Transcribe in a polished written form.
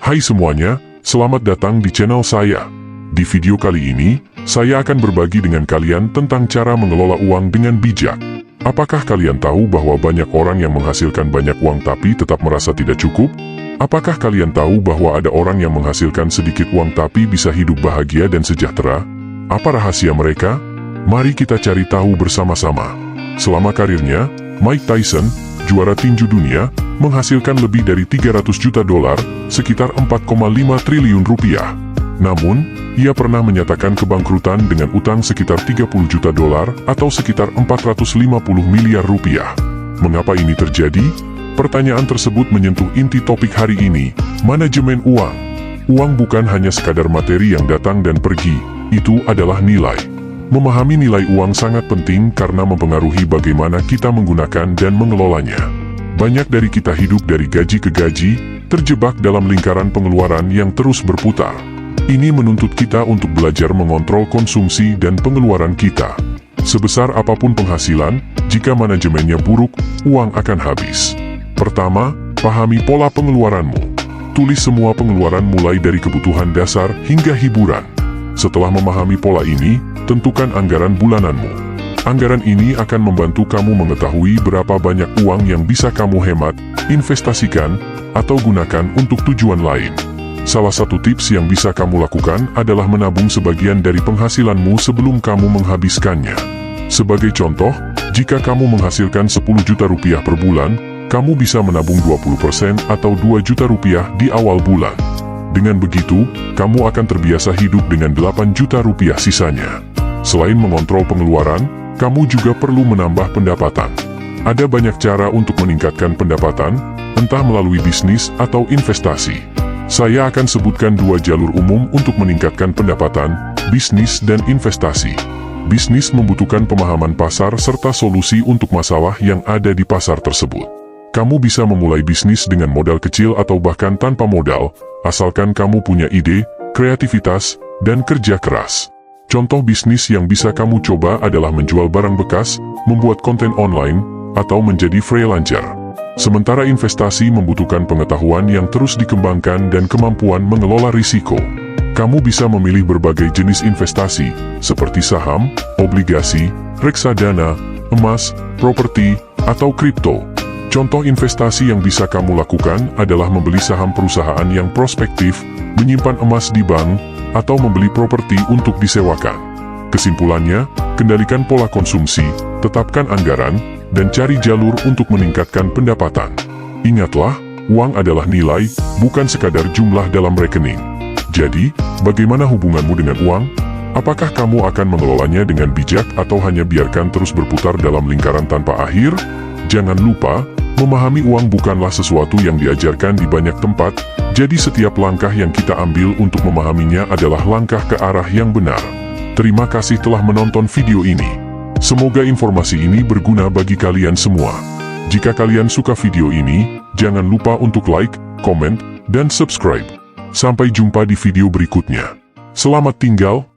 Hai semuanya, selamat datang di channel saya. Di video kali ini, saya akan berbagi dengan kalian tentang cara mengelola uang dengan bijak. Apakah kalian tahu bahwa banyak orang yang menghasilkan banyak uang tapi tetap merasa tidak cukup? Apakah kalian tahu bahwa ada orang yang menghasilkan sedikit uang tapi bisa hidup bahagia dan sejahtera? Apa rahasia mereka? Mari kita cari tahu bersama-sama. Selama karirnya, Mike Tyson, juara tinju dunia, menghasilkan lebih dari 300 juta dolar, sekitar 4,5 triliun rupiah. Namun, ia pernah menyatakan kebangkrutan dengan utang sekitar 30 juta dolar atau sekitar 450 miliar rupiah. Mengapa ini terjadi? Pertanyaan tersebut menyentuh inti topik hari ini, manajemen uang. Uang bukan hanya sekadar materi yang datang dan pergi, itu adalah nilai. Memahami nilai uang sangat penting karena mempengaruhi bagaimana kita menggunakan dan mengelolanya. Banyak dari kita hidup dari gaji ke gaji, terjebak dalam lingkaran pengeluaran yang terus berputar. Ini menuntut kita untuk belajar mengontrol konsumsi dan pengeluaran kita. Sebesar apapun penghasilan, jika manajemennya buruk, uang akan habis. Pertama, pahami pola pengeluaranmu. Tulis semua pengeluaran mulai dari kebutuhan dasar hingga hiburan. Setelah memahami pola ini, tentukan anggaran bulananmu. Anggaran ini akan membantu kamu mengetahui berapa banyak uang yang bisa kamu hemat, investasikan, atau gunakan untuk tujuan lain. Salah satu tips yang bisa kamu lakukan adalah menabung sebagian dari penghasilanmu sebelum kamu menghabiskannya. Sebagai contoh, jika kamu menghasilkan 10 juta rupiah per bulan, kamu bisa menabung 20% atau 2 juta rupiah di awal bulan. Dengan begitu, kamu akan terbiasa hidup dengan 8 juta rupiah sisanya. Selain mengontrol pengeluaran, kamu juga perlu menambah pendapatan. Ada banyak cara untuk meningkatkan pendapatan, entah melalui bisnis atau investasi. Saya akan sebutkan 2 jalur umum untuk meningkatkan pendapatan, bisnis dan investasi. Bisnis membutuhkan pemahaman pasar serta solusi untuk masalah yang ada di pasar tersebut. Kamu bisa memulai bisnis dengan modal kecil atau bahkan tanpa modal, asalkan kamu punya ide, kreativitas, dan kerja keras. Contoh bisnis yang bisa kamu coba adalah menjual barang bekas, membuat konten online, atau menjadi freelancer. Sementara investasi membutuhkan pengetahuan yang terus dikembangkan dan kemampuan mengelola risiko. Kamu bisa memilih berbagai jenis investasi, seperti saham, obligasi, reksadana, emas, properti, atau kripto. Contoh investasi yang bisa kamu lakukan adalah membeli saham perusahaan yang prospektif, menyimpan emas di bank, atau membeli properti untuk disewakan. Kesimpulannya, kendalikan pola konsumsi, tetapkan anggaran, dan cari jalur untuk meningkatkan pendapatan. Ingatlah, uang adalah nilai, bukan sekadar jumlah dalam rekening. Jadi, bagaimana hubunganmu dengan uang? Apakah kamu akan mengelolanya dengan bijak atau hanya biarkan terus berputar dalam lingkaran tanpa akhir? Jangan lupa, memahami uang bukanlah sesuatu yang diajarkan di banyak tempat, jadi setiap langkah yang kita ambil untuk memahaminya adalah langkah ke arah yang benar. Terima kasih telah menonton video ini. Semoga informasi ini berguna bagi kalian semua. Jika kalian suka video ini, jangan lupa untuk like, komen, dan subscribe. Sampai jumpa di video berikutnya. Selamat tinggal,